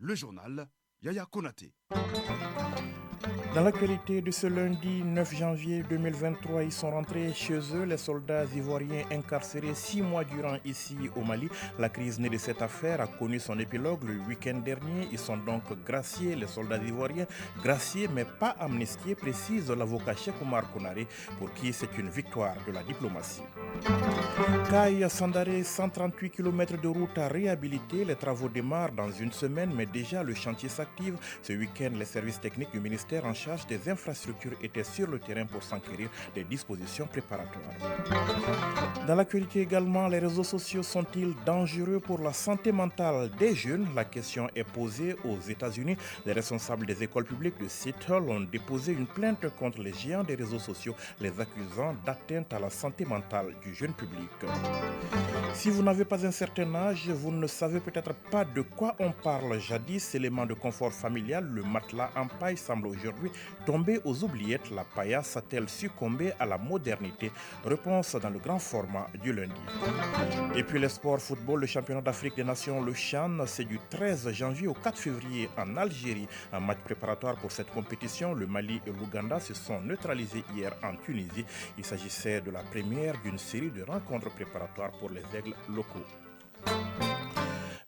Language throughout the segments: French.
Le journal, Yaya Konaté. Dans l'actualité de ce lundi 9 janvier 2023, ils sont rentrés chez eux, les soldats ivoiriens incarcérés 6 mois durant ici au Mali. La crise née de cette affaire a connu son épilogue le week-end dernier. Ils sont donc graciés, les soldats ivoiriens, graciés mais pas amnistiés, précise l'avocat Cheikh Oumar Konaré, pour qui c'est une victoire de la diplomatie. Caille Sandaré, 138 km de route à réhabiliter. Les travaux démarrent dans une semaine, mais déjà le chantier s'active. Ce week-end, les services techniques du ministère en charge des infrastructures étaient sur le terrain pour s'enquérir des dispositions préparatoires. Dans l'actualité également, les réseaux sociaux sont-ils dangereux pour la santé mentale des jeunes? La question est posée aux États-Unis. Les responsables des écoles publiques de Seattle ont déposé une plainte contre les géants des réseaux sociaux, les accusant d'atteinte à la santé mentale du jeune public. Si vous n'avez pas un certain âge, vous ne savez peut-être pas de quoi on parle. Jadis, élément de confort familial, le matelas en paille semble aujourd'hui tomber aux oubliettes. La paillasse a-t-elle succombé à la modernité? Réponse dans le grand format du lundi. Et puis les sports football, le championnat d'Afrique des Nations, le CHAN, c'est du 13 janvier au 4 février en Algérie. Un match préparatoire pour cette compétition, le Mali et l'Ouganda se sont neutralisés hier en Tunisie. Il s'agissait de la première d'une série de rencontres préparatoires pour les aigles locaux.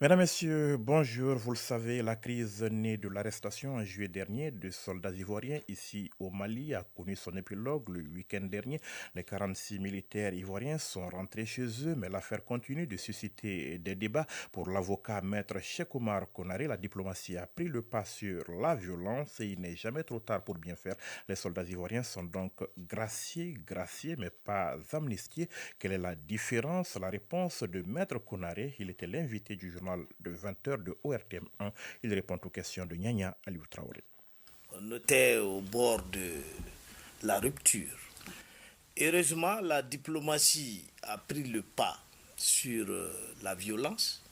Mesdames, Messieurs, bonjour. Vous le savez, la crise née de l'arrestation en juillet dernier de soldats ivoiriens ici au Mali a connu son épilogue le week-end dernier. Les 46 militaires ivoiriens sont rentrés chez eux, mais l'affaire continue de susciter des débats. Pour l'avocat maître Cheikh Oumar Konaré, la diplomatie a pris le pas sur la violence et il n'est jamais trop tard pour bien faire. Les soldats ivoiriens sont donc graciés, mais pas amnistiés. Quelle est la différence? La réponse de maître Konaré, il était l'invité du journal de 20h de ORTM1. Il répond aux questions de Nyanya Aliou Traoré. On était au bord de la rupture. Heureusement, la diplomatie a pris le pas sur la violence.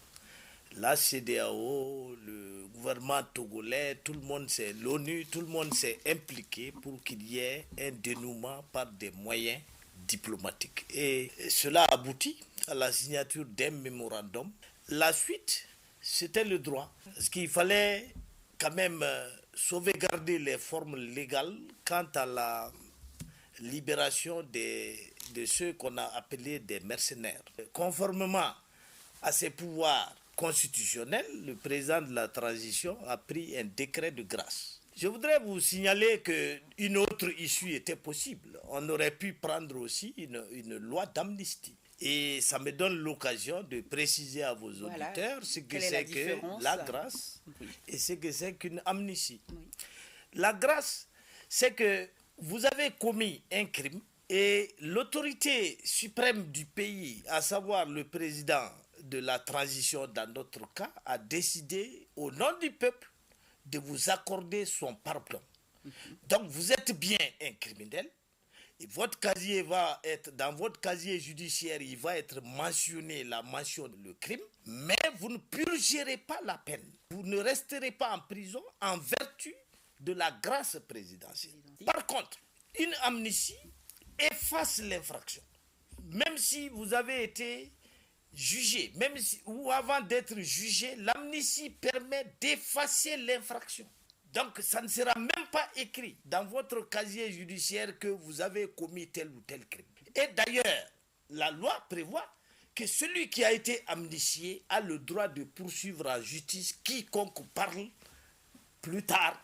La CEDEAO, le gouvernement togolais, tout le monde l'ONU, tout le monde s'est impliqué pour qu'il y ait un dénouement par des moyens diplomatiques. Et cela aboutit à la signature d'un mémorandum. La suite, c'était le droit. Parce qu'il fallait quand même sauvegarder les formes légales quant à la libération de ceux qu'on a appelés des mercenaires. Conformément à ses pouvoirs constitutionnels, le président de la transition a pris un décret de grâce. Je voudrais vous signaler qu'une autre issue était possible. On aurait pu prendre aussi une loi d'amnistie. Et ça me donne l'occasion de préciser à vos auditeurs ce que c'est que la grâce et ce que c'est qu'une amnistie. Oui. La grâce, c'est que vous avez commis un crime et l'autorité suprême du pays, à savoir le président de la transition dans notre cas, a décidé au nom du peuple de vous accorder son pardon. Donc vous êtes bien un criminel. Et votre casier va être, dans votre casier judiciaire, il va être mentionné la mention le crime, mais vous ne purgerez pas la peine. Vous ne resterez pas en prison en vertu de la grâce présidentielle. Par contre, une amnistie efface l'infraction. Même si vous avez été jugé, ou avant d'être jugé, l'amnistie permet d'effacer l'infraction. Donc, ça ne sera même pas écrit dans votre casier judiciaire que vous avez commis tel ou tel crime. Et d'ailleurs, la loi prévoit que celui qui a été amnistié a le droit de poursuivre en justice quiconque parle plus tard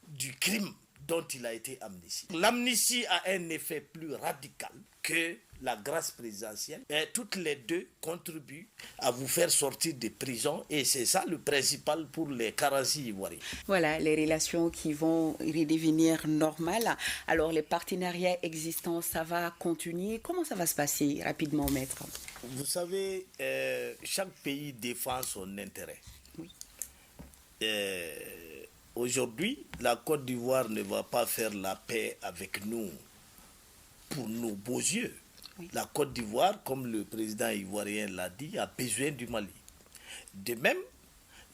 du crime dont il a été amnistié. L'amnistie a un effet plus radical que la grâce présidentielle. Et toutes les deux contribuent à vous faire sortir des prisons et c'est ça le principal pour les 46 Ivoiriens. Voilà, les relations qui vont redevenir normales. Alors les partenariats existants, ça va continuer. Comment ça va se passer rapidement, maître? Vous savez, chaque pays défend son intérêt. Oui. Aujourd'hui, la Côte d'Ivoire ne va pas faire la paix avec nous pour nos beaux yeux. Oui. La Côte d'Ivoire, comme le président ivoirien l'a dit, a besoin du Mali. De même,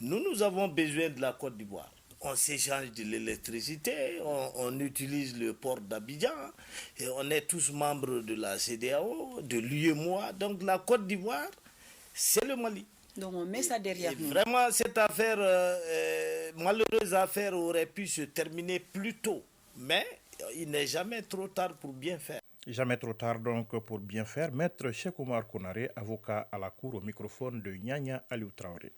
nous avons besoin de la Côte d'Ivoire. On s'échange de l'électricité, on utilise le port d'Abidjan, et on est tous membres de la CEDEAO, de l'UEMOA. Donc la Côte d'Ivoire, c'est le Mali. Donc on met ça derrière nous. Vraiment, cette affaire, malheureuse affaire, aurait pu se terminer plus tôt. Mais il n'est jamais trop tard pour bien faire. Jamais trop tard donc pour bien faire. Maître Cheikh Oumar Konaré, avocat à la cour, au microphone de Nyanya Aliou Traoré.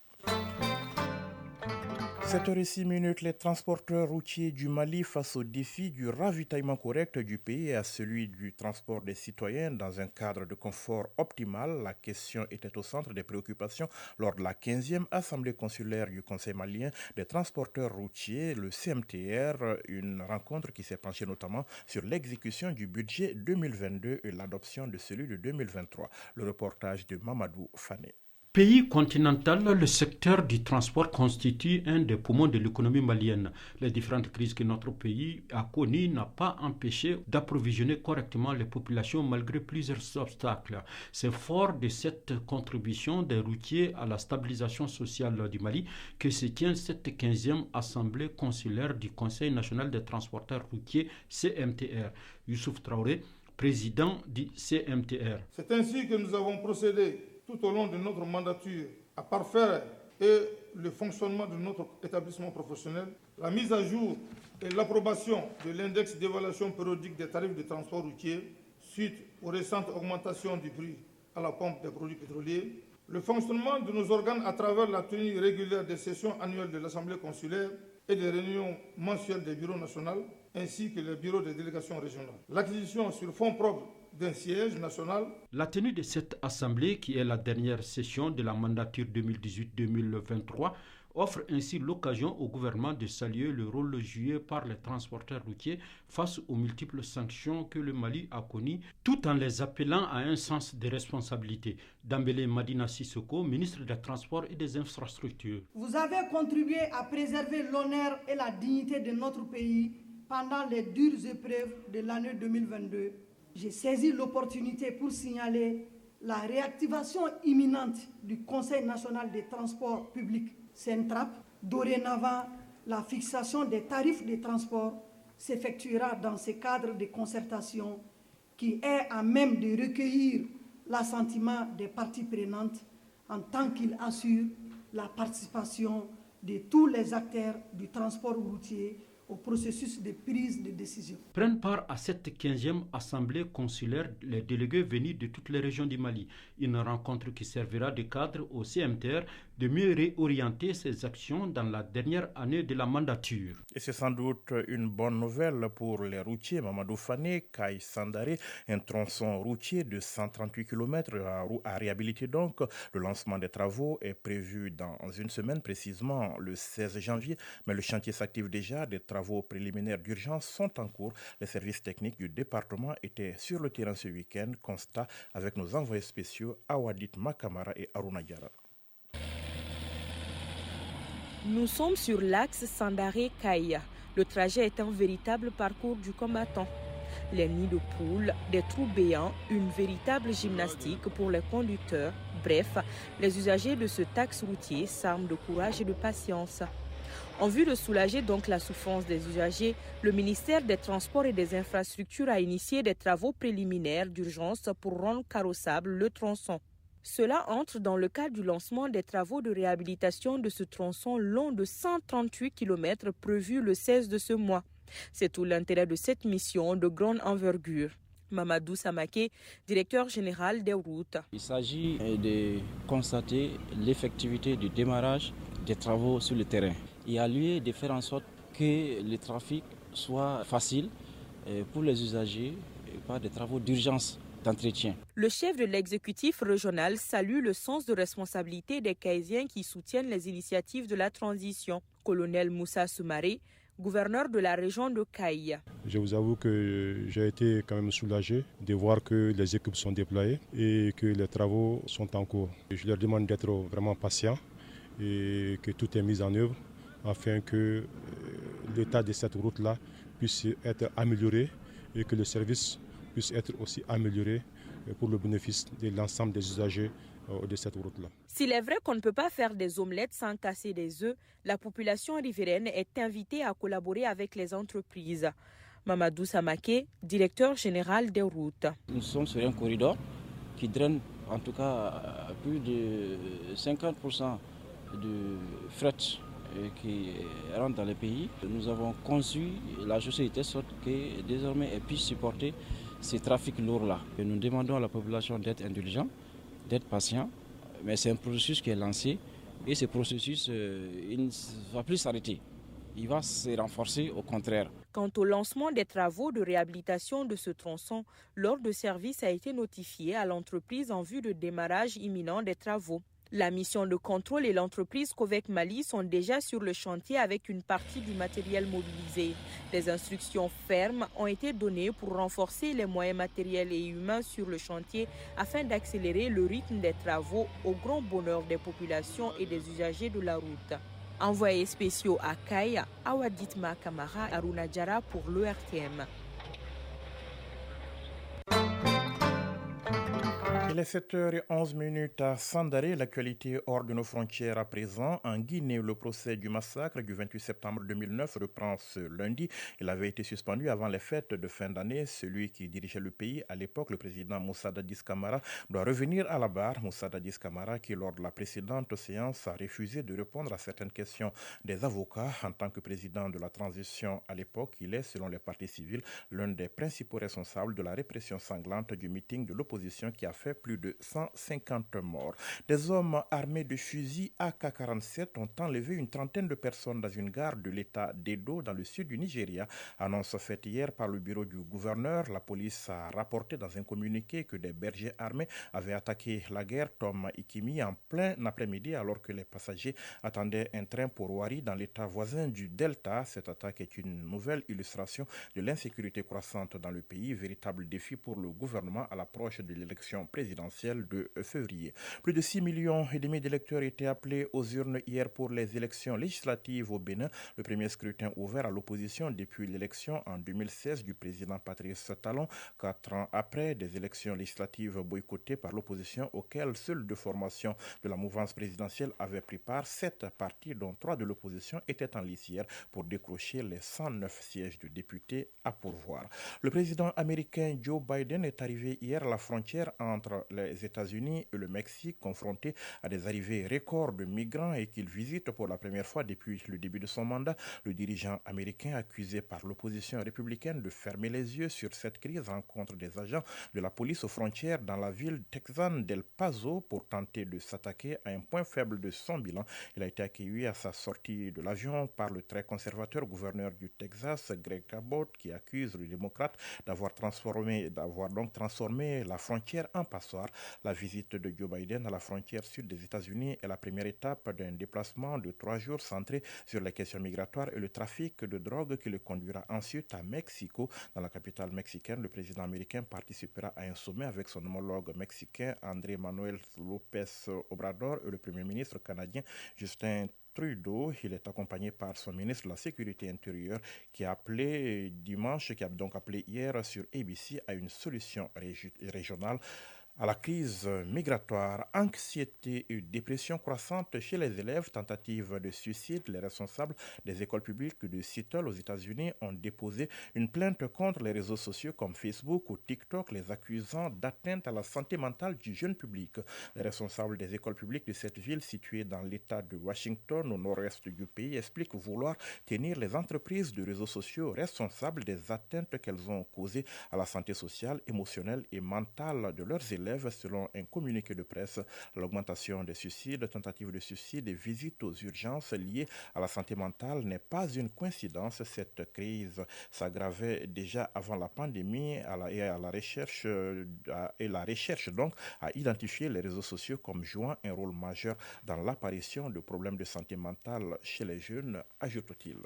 7h06, les transporteurs routiers du Mali face au défi du ravitaillement correct du pays et à celui du transport des citoyens dans un cadre de confort optimal. La question était au centre des préoccupations lors de la 15e Assemblée consulaire du Conseil malien des transporteurs routiers, le CMTR, une rencontre qui s'est penchée notamment sur l'exécution du budget 2022 et l'adoption de celui de 2023. Le reportage de Mamadou Fané. Pays continental, le secteur du transport constitue un des poumons de l'économie malienne. Les différentes crises que notre pays a connues n'ont pas empêché d'approvisionner correctement les populations malgré plusieurs obstacles. C'est fort de cette contribution des routiers à la stabilisation sociale du Mali que se tient cette 15e Assemblée consulaire du Conseil national des transporteurs routiers CMTR. Youssouf Traoré, président du CMTR. C'est ainsi que nous avons procédé tout au long de notre mandature à parfaire le fonctionnement de notre établissement professionnel, la mise à jour et l'approbation de l'index d'évaluation périodique des tarifs de transport routier suite aux récentes augmentations du prix à la pompe des produits pétroliers, le fonctionnement de nos organes à travers la tenue régulière des sessions annuelles de l'Assemblée consulaire et des réunions mensuelles des bureaux nationaux ainsi que les bureaux des délégations régionales. L'acquisition sur fonds propres d'un siège national. La tenue de cette assemblée, qui est la dernière session de la mandature 2018-2023, offre ainsi l'occasion au gouvernement de saluer le rôle joué par les transporteurs routiers face aux multiples sanctions que le Mali a connues, tout en les appelant à un sens de responsabilité. Dambélé Madina Sissoko, ministre des Transports et des Infrastructures. Vous avez contribué à préserver l'honneur et la dignité de notre pays pendant les dures épreuves de l'année 2022. J'ai saisi l'opportunité pour signaler la réactivation imminente du Conseil national des transports publics, CNTRAP. Dorénavant, la fixation des tarifs de transport s'effectuera dans ce cadre de concertation qui est à même de recueillir l'assentiment des parties prenantes en tant qu'il assure la participation de tous les acteurs du transport routier au processus de prise de décision. Prennent part à cette 15e assemblée consulaire les délégués venus de toutes les régions du Mali. Une rencontre qui servira de cadre au CMTR de mieux réorienter ses actions dans la dernière année de la mandature. Et c'est sans doute une bonne nouvelle pour les routiers. Mamadou Fané, Kaï Sandaré, un tronçon routier de 138 km à réhabiliter donc. Le lancement des travaux est prévu dans une semaine, précisément le 16 janvier. Mais le chantier s'active déjà. Des travaux préliminaires d'urgence sont en cours. Les services techniques du département étaient sur le terrain ce week-end. Constat avec nos envoyés spéciaux Awadit Makamara et Aruna Diara. Nous sommes sur l'axe Sandaré-Kaïa. Le trajet est un véritable parcours du combattant. Les nids de poules, des trous béants, une véritable gymnastique pour les conducteurs. Bref, les usagers de ce axe routier s'arment de courage et de patience. En vue de soulager donc la souffrance des usagers, le ministère des Transports et des Infrastructures a initié des travaux préliminaires d'urgence pour rendre carrossable le tronçon. Cela entre dans le cadre du lancement des travaux de réhabilitation de ce tronçon long de 138 km prévu le 16 de ce mois. C'est tout l'intérêt de cette mission de grande envergure. Mamadou Samaké, directeur général des routes. Il s'agit de constater l'effectivité du démarrage des travaux sur le terrain. Il y a lieu de faire en sorte que le trafic soit facile pour les usagers par des travaux d'urgence. Le chef de l'exécutif régional salue le sens de responsabilité des Caïsiens qui soutiennent les initiatives de la transition. Colonel Moussa Soumaré, gouverneur de la région de Kaïa. Je vous avoue que j'ai été quand même soulagé de voir que les équipes sont déployées et que les travaux sont en cours. Je leur demande d'être vraiment patients et que tout est mis en œuvre afin que l'état de cette route-là puisse être amélioré et que le service puisse être aussi amélioré pour le bénéfice de l'ensemble des usagers de cette route-là. S'il est vrai qu'on ne peut pas faire des omelettes sans casser des œufs, la population riveraine est invitée à collaborer avec les entreprises. Mamadou Samaké, directeur général des routes. Nous sommes sur un corridor qui draine en tout cas plus de 50% de fret qui rentre dans le pays. Nous avons conçu la chaussée de telle sorte que désormais elle puisse supporter ces trafics lourds-là. Nous demandons à la population d'être indulgente, d'être patient, mais c'est un processus qui est lancé et ce processus il ne va plus s'arrêter. Il va se renforcer au contraire. Quant au lancement des travaux de réhabilitation de ce tronçon, l'ordre de service a été notifié à l'entreprise en vue de démarrage imminent des travaux. La mission de contrôle et l'entreprise Covec Mali sont déjà sur le chantier avec une partie du matériel mobilisé. Des instructions fermes ont été données pour renforcer les moyens matériels et humains sur le chantier afin d'accélérer le rythme des travaux au grand bonheur des populations et des usagers de la route. Envoyés spéciaux à Kaya, Awaditma Kamara, Aruna Djara pour l'ERTM. Il est 7h11 à Sandaré, l'actualité hors de nos frontières à présent. En Guinée, le procès du massacre du 28 septembre 2009 reprend ce lundi. Il avait été suspendu avant les fêtes de fin d'année. Celui qui dirigeait le pays à l'époque, le président Moussa Dadis Camara, doit revenir à la barre. Moussa Dadis Camara, qui lors de la précédente séance a refusé de répondre à certaines questions des avocats. En tant que président de la transition à l'époque, il est, selon les partis civils, l'un des principaux responsables de la répression sanglante du meeting de l'opposition qui a fait plus de 150 morts. Des hommes armés de fusils AK-47 ont enlevé une trentaine de personnes dans une gare de l'État d'Edo dans le sud du Nigeria. Annonce faite hier par le bureau du gouverneur. La police a rapporté dans un communiqué que des bergers armés avaient attaqué la gare Tom Ikimi en plein après-midi alors que les passagers attendaient un train pour Wari dans l'État voisin du Delta. Cette attaque est une nouvelle illustration de l'insécurité croissante dans le pays, véritable défi pour le gouvernement à l'approche de l'élection présidentielle de février. Plus de 6,5 millions d'électeurs étaient appelés aux urnes hier pour les élections législatives au Bénin, le premier scrutin ouvert à l'opposition depuis l'élection en 2016 du président Patrice Talon, 4 ans après des élections législatives boycottées par l'opposition auxquelles seules 2 formations de la mouvance présidentielle avaient pris part. 7 partis, dont 3 de l'opposition, étaient en lice hier pour décrocher les 109 sièges de députés à pourvoir. Le président américain Joe Biden est arrivé hier à la frontière entre les États-Unis et le Mexique, confronté à des arrivées records de migrants et qu'il visite pour la première fois depuis le début de son mandat. Le dirigeant américain, accusé par l'opposition républicaine de fermer les yeux sur cette crise, rencontre des agents de la police aux frontières dans la ville texane d'El Paso pour tenter de s'attaquer à un point faible de son bilan. Il a été accueilli à sa sortie de l'avion par le très conservateur gouverneur du Texas, Greg Abbott, qui accuse le démocrate d'avoir donc transformé la frontière en passoire. La visite de Joe Biden à la frontière sud des États-Unis est la première étape d'un déplacement de 3 jours centré sur les questions migratoires et le trafic de drogue qui le conduira ensuite à Mexico. Dans la capitale mexicaine, le président américain participera à un sommet avec son homologue mexicain Andrés Manuel López Obrador et le premier ministre canadien Justin Trudeau. Il est accompagné par son ministre de la Sécurité intérieure qui a donc appelé hier sur ABC à une solution régionale à la crise migratoire. Anxiété et dépression croissante chez les élèves, tentative de suicide. Les responsables des écoles publiques de Seattle aux États-Unis ont déposé une plainte contre les réseaux sociaux comme Facebook ou TikTok, les accusant d'atteinte à la santé mentale du jeune public. Les responsables des écoles publiques de cette ville située dans l'État de Washington, au nord-est du pays, expliquent vouloir tenir les entreprises de réseaux sociaux responsables des atteintes qu'elles ont causées à la santé sociale, émotionnelle et mentale de leurs élèves. Selon un communiqué de presse, l'augmentation des suicides, tentatives de suicide et visites aux urgences liées à la santé mentale n'est pas une coïncidence. Cette crise s'aggravait déjà avant la pandémie la recherche donc a identifié les réseaux sociaux comme jouant un rôle majeur dans l'apparition de problèmes de santé mentale chez les jeunes, ajoute-t-il.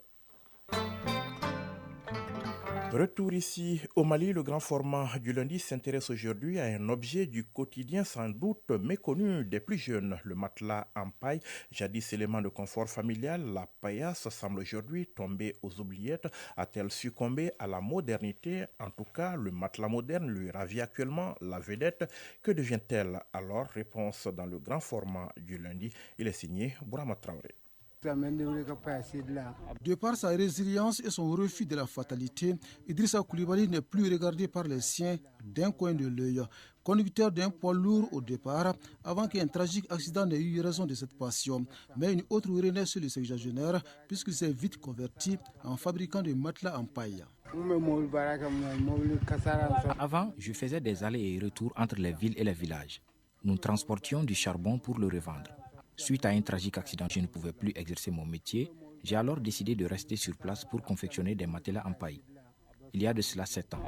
Retour ici au Mali, le grand format du lundi s'intéresse aujourd'hui à un objet du quotidien sans doute méconnu des plus jeunes, le matelas en paille, jadis élément de confort familial. La paillasse semble aujourd'hui tomber aux oubliettes. A-t-elle succombé à la modernité? En tout cas, le matelas moderne lui ravit actuellement la vedette. Que devient-elle alors? Réponse dans le grand format du lundi. Il est signé Bourama Traoré. De par sa résilience et son refus de la fatalité, Idrissa Coulibaly n'est plus regardé par les siens d'un coin de l'œil. Conducteur d'un poids lourd au départ, avant qu'un tragique accident n'ait eu raison de cette passion. Mais une autre renaît sur le sexagénaire puisqu'il s'est vite converti en fabricant de matelas en paille. Avant, je faisais des allers et retours entre les villes et les villages. Nous transportions du charbon pour le revendre. Suite à un tragique accident, je ne pouvais plus exercer mon métier. J'ai alors décidé de rester sur place pour confectionner des matelas en paille. Il y a de cela 7 ans.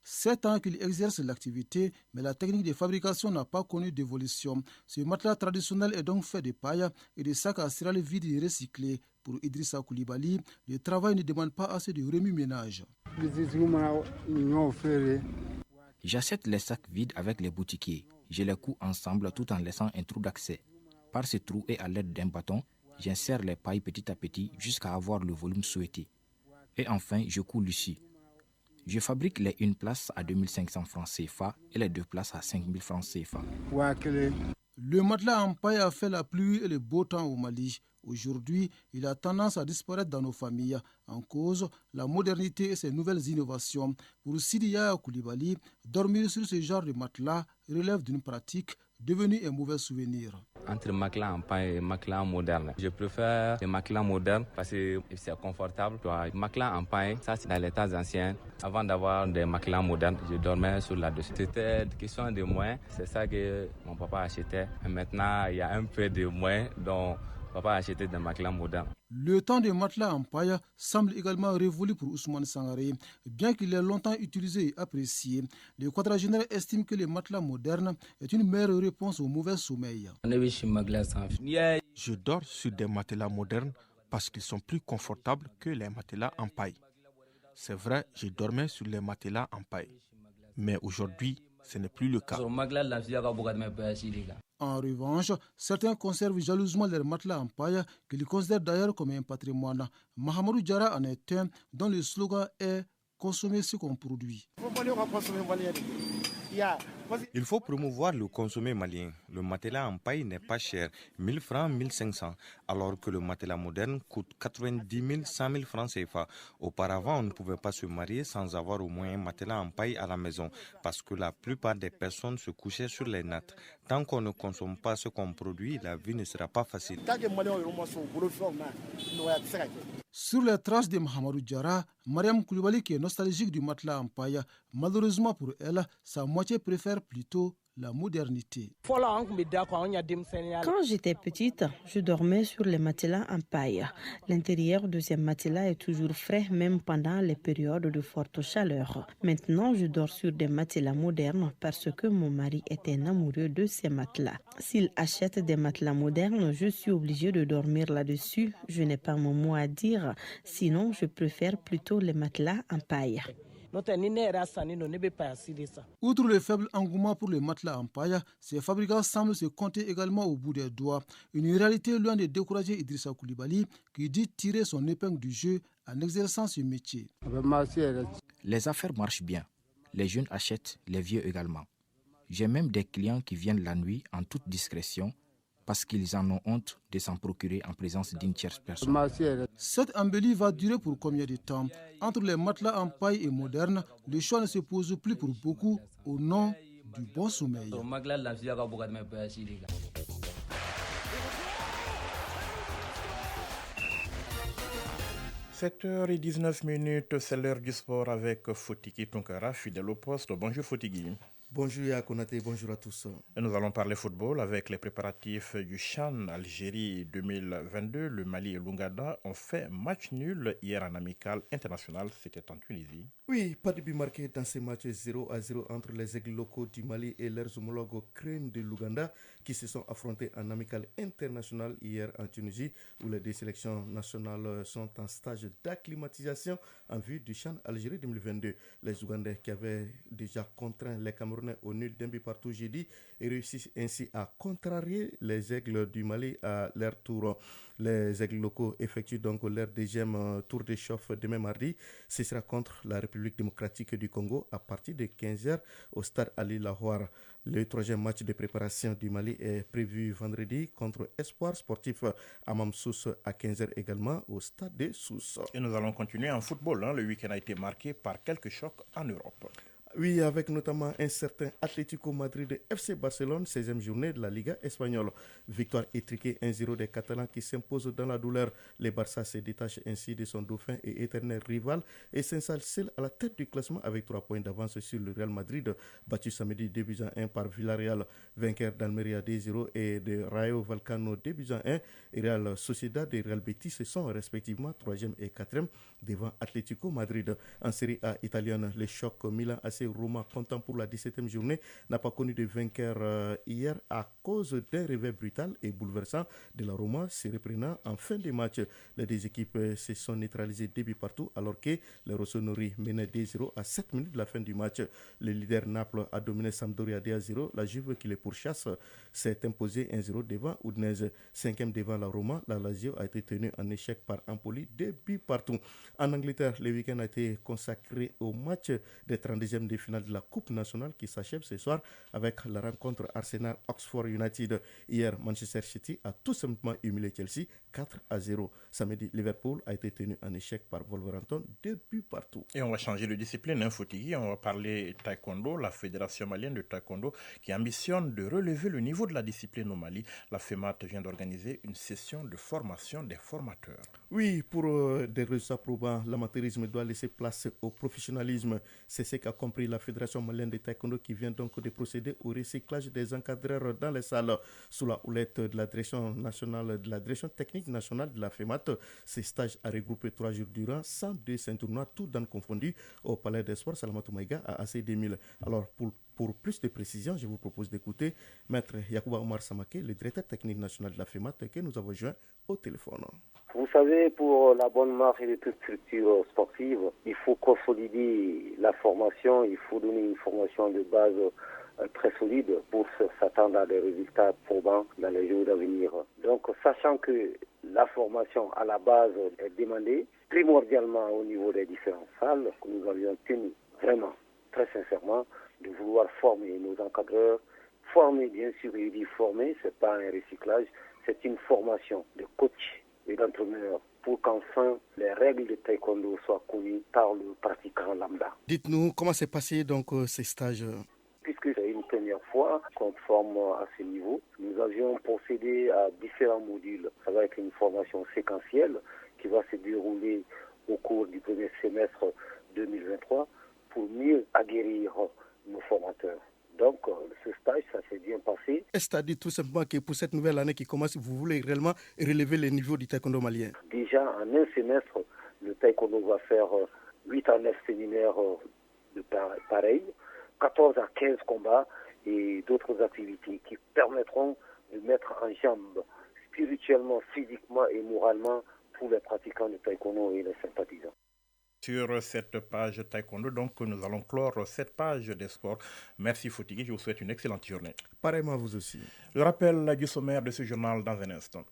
7 ans qu'il exerce l'activité, mais la technique de fabrication n'a pas connu d'évolution. Ce matelas traditionnel est donc fait de paille et de sacs à céréales vides et recyclés. Pour Idrissa Coulibaly, le travail ne demande pas assez de remue-ménage. J'achète les sacs vides avec les boutiquiers. Je les couds ensemble tout en laissant un trou d'accès. Par ce trou et à l'aide d'un bâton, j'insère les pailles petit à petit jusqu'à avoir le volume souhaité. Et enfin, je couds l'ussi. Je fabrique les 1 place à 2500 francs CFA et les 2 places à 5000 francs CFA. Le matelas en paille a fait la pluie et le beau temps au Mali. Aujourd'hui, il a tendance à disparaître dans nos familles. En cause, la modernité et ses nouvelles innovations. Pour Sidiya Coulibaly, dormir sur ce genre de matelas relève d'une pratique devenue un mauvais souvenir. Entre matelas en paille et matelas moderne, je préfère les matelas modernes parce que c'est confortable. Matelas en paille, ça c'est dans les temps anciens. Avant d'avoir des matelas modernes, je dormais sur la dessus. C'était une question de moyens, c'est ça que mon papa achetait. Et maintenant, il y a un peu de moyens, donc papa a acheté des matelas modernes. Le temps des matelas en paille semble également révolu pour Ousmane Sangaré. Bien qu'il ait longtemps utilisé et apprécié, le quadragénaire estime que les matelas modernes est une meilleure réponse au mauvais sommeil. Je dors sur des matelas modernes parce qu'ils sont plus confortables que les matelas en paille. C'est vrai, je dormais sur les matelas en paille. Mais aujourd'hui, ce n'est plus le cas. En revanche, certains conservent jalousement leurs matelas en paille qu'ils considèrent d'ailleurs comme un patrimoine. Mahamadou Diarra en est un dont le slogan est « consommer ce qu'on produit ». Il faut promouvoir le consommé malien. Le matelas en paille n'est pas cher, 1000 francs, 1500, alors que le matelas moderne coûte 90 000, 100 000 francs CFA. Auparavant, on ne pouvait pas se marier sans avoir au moins un matelas en paille à la maison, parce que la plupart des personnes se couchaient sur les nattes. Tant qu'on ne consomme pas ce qu'on produit, la vie ne sera pas facile. Sur les traces de Mahamadou Diarra, Mariam Coulibaly, qui est nostalgique du matelas en paille, malheureusement pour elle, sa moitié préfère plutôt la modernité. Quand j'étais petite, je dormais sur les matelas en paille. L'intérieur de ces matelas est toujours frais, même pendant les périodes de forte chaleur. Maintenant, je dors sur des matelas modernes parce que mon mari est un amoureux de ces matelas. S'il achète des matelas modernes, je suis obligée de dormir là-dessus. Je n'ai pas mon mot à dire, sinon je préfère plutôt les matelas en paille. Outre le faible engouement pour les matelas en paille, ces fabricants semblent se compter également au bout des doigts. Une réalité loin de décourager Idrissa Coulibaly, qui dit tirer son épingle du jeu en exerçant ce métier. Les affaires marchent bien. Les jeunes achètent, les vieux également. J'ai même des clients qui viennent la nuit en toute discrétion parce qu'ils en ont honte de s'en procurer en présence d'une tierce personne. Cette embellie va durer pour combien de temps? Entre les matelas en paille et modernes, le choix ne se pose plus pour beaucoup au nom du bon sommeil. 7h19, c'est l'heure du sport avec Fotiki Tunkara, fidèle au poste. Bonjour Fotiki. Bonjour Yakonate, bonjour à tous. Et nous allons parler football avec les préparatifs du CHAN Algérie 2022. Le Mali et l'Ouganda ont fait match nul hier en amical international, c'était en Tunisie. Oui, pas de but marqué dans ces matchs 0-0 entre les aigles locaux du Mali et leurs homologues crènes de l'Ouganda qui se sont affrontés en amical international hier en Tunisie où les deux sélections nationales sont en stage d'acclimatisation en vue du CHAN Algérie 2022. Les Ougandais qui avaient déjà contraint les Camerounais au nul d'un but partout jeudi et réussissent ainsi à contrarier les aigles du Mali à leur tour. Les aigles locaux effectuent donc leur deuxième tour de chauffe demain mardi. Ce sera contre la République démocratique du Congo à partir de 15h au stade Ali Lahouar. Le troisième match de préparation du Mali est prévu vendredi contre Espoir Sportif à Mamsous à 15h également au stade de Sousse. Et nous allons continuer en football. Le week-end a été marqué par quelques chocs en Europe. Oui, avec notamment un certain Atlético Madrid FC Barcelone, 16e journée de la Liga espagnole. Victoire étriquée 1-0 des Catalans qui s'imposent dans la douleur. Le Barça se détache ainsi de son dauphin et éternel rival et s'installe seul à la tête du classement avec 3 points d'avance sur le Real Madrid, battu samedi 2-1 par Villarreal. Vainqueur d'Almeria 2-0 et de Rayo Vallecano 2-1. Et Real Sociedad et Real Betis sont respectivement 3e et 4e devant Atlético Madrid. En Série A italienne, le choc Milan AC Roma, comptant pour la 17e journée, n'a pas connu de vainqueur hier à cause d'un réveil brutal et bouleversant de la Roma se reprenant en fin de match. Les deux équipes se sont neutralisées 2 buts partout alors que les Rossoneri menaient 2-0 à 7 minutes de la fin du match. Le leader Naples a dominé Sampdoria 2-0. La Juve qui les pourchasse s'est imposée 1-0 devant Udinese. 5e devant la Roma, la Lazio a été tenue en échec par Empoli 2 buts partout. En Angleterre, le week-end a été consacré au match des 32e de finale de la Coupe nationale qui s'achève ce soir avec la rencontre Arsenal-Oxford United. Hier, Manchester City a tout simplement humilié Chelsea 4-0. Samedi, Liverpool a été tenu en échec par Wolverhampton 2 buts partout. Et on va changer de discipline, Fotigui. On va parler taekwondo, la Fédération malienne de taekwondo qui ambitionne de relever le niveau de la discipline au Mali. La FEMAT vient d'organiser une session de formation des formateurs. Oui, pour des résultats probants, l'amateurisme doit laisser place au professionnalisme. C'est ce qu'a compris la Fédération malienne de taekwondo qui vient donc de procéder au recyclage des encadreurs dans les salles. Sous la houlette de la direction nationale, de la direction technique nationale de la FEMAT, ces stages a regroupé 3 jours durant 102 tournois, tout dans confondu, au Palais des Sports Salamatou Maïga à AC 2000. Alors, pour plus de précision, je vous propose d'écouter Maître Yacouba Omar Samake, le directeur technique national de la FEMAT, que nous avons joint au téléphone. Vous savez, pour la bonne marche de toute structure sportive, il faut consolider la formation, il faut donner une formation de base très solide pour s'attendre à des résultats probants dans les jours à venir. Donc, sachant que la formation à la base est demandée, primordialement au niveau des différentes salles, que nous avions tenu vraiment, très sincèrement, de vouloir former nos encadreurs, former bien sûr, il dit former, c'est pas un recyclage, c'est une formation de coach et d'entraîneur pour qu'enfin les règles de taekwondo soient connues par le pratiquant lambda. Dites-nous comment s'est passé donc ces stages? Puisque c'est une première fois qu'on forme à ce niveau, nous avions procédé à différents modules. Ça va être une formation séquentielle qui va se dérouler au cours du premier semestre 2023 pour mieux aguerrir nos formateurs. Donc, ce stage, ça s'est bien passé. C'est-à-dire tout simplement que pour cette nouvelle année qui commence, vous voulez réellement relever les niveaux du taekwondo malien? Déjà, en un semestre, le taekwondo va faire 8 à 9 séminaires de pareil, 14 à 15 combats et d'autres activités qui permettront de mettre en jambe spirituellement, physiquement et moralement tous les pratiquants de taekwondo et les sympathisants. Sur cette page taekwondo, donc nous allons clore cette page des sports. Merci Fotigui, je vous souhaite une excellente journée. Pareillement à vous aussi. Le rappel du sommaire de ce journal dans un instant.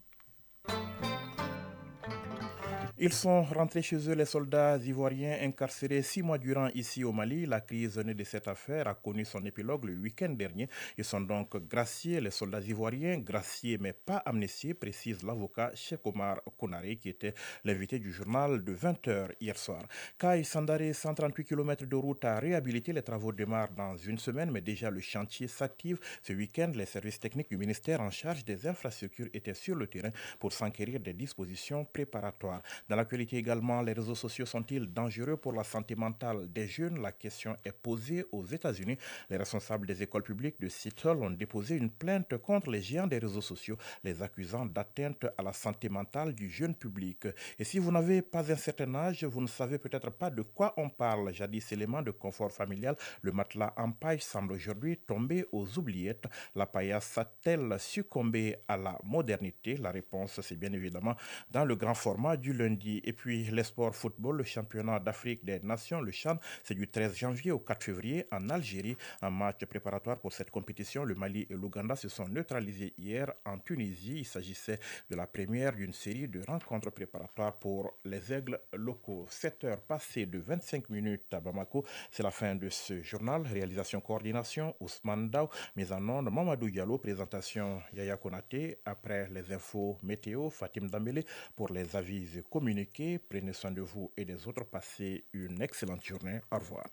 Ils sont rentrés chez eux, les soldats ivoiriens incarcérés 6 mois durant ici au Mali. La crise née de cette affaire a connu son épilogue le week-end dernier. Ils sont donc graciés, les soldats ivoiriens, graciés mais pas amnistiés, précise l'avocat Cheikh Omar Konaré qui était l'invité du journal de 20h hier soir. Kai Sandaré, 138 km de route à réhabiliter. Les travaux démarrent dans une semaine, mais déjà le chantier s'active. Ce week-end, les services techniques du ministère en charge des infrastructures étaient sur le terrain pour s'enquérir des dispositions préparatoires. Dans l'actualité également, les réseaux sociaux sont-ils dangereux pour la santé mentale des jeunes? La question est posée aux États-Unis. Les responsables des écoles publiques de Seattle ont déposé une plainte contre les géants des réseaux sociaux, les accusant d'atteinte à la santé mentale du jeune public. Et si vous n'avez pas un certain âge, vous ne savez peut-être pas de quoi on parle. Jadis élément de confort familial, le matelas en paille semble aujourd'hui tomber aux oubliettes. La paillasse a-t-elle succombé à la modernité? La réponse, c'est bien évidemment dans le grand format du lundi. lundi. Et puis les sports football, le championnat d'Afrique des Nations, le CHAN, c'est du 13 janvier au 4 février en Algérie. Un match préparatoire pour cette compétition, le Mali et l'Ouganda se sont neutralisés hier en Tunisie. Il s'agissait de la première d'une série de rencontres préparatoires pour les aigles locaux. 7 heures passées de 25 minutes à Bamako, c'est la fin de ce journal. Réalisation, coordination, Ousmane Daou, mise en onde, Mamadou Diallo, présentation Yaya Konaté. Après les infos météo, Fatim Dambélé pour les avis et communiqués. Prenez soin de vous et des autres. Passez une excellente journée. Au revoir.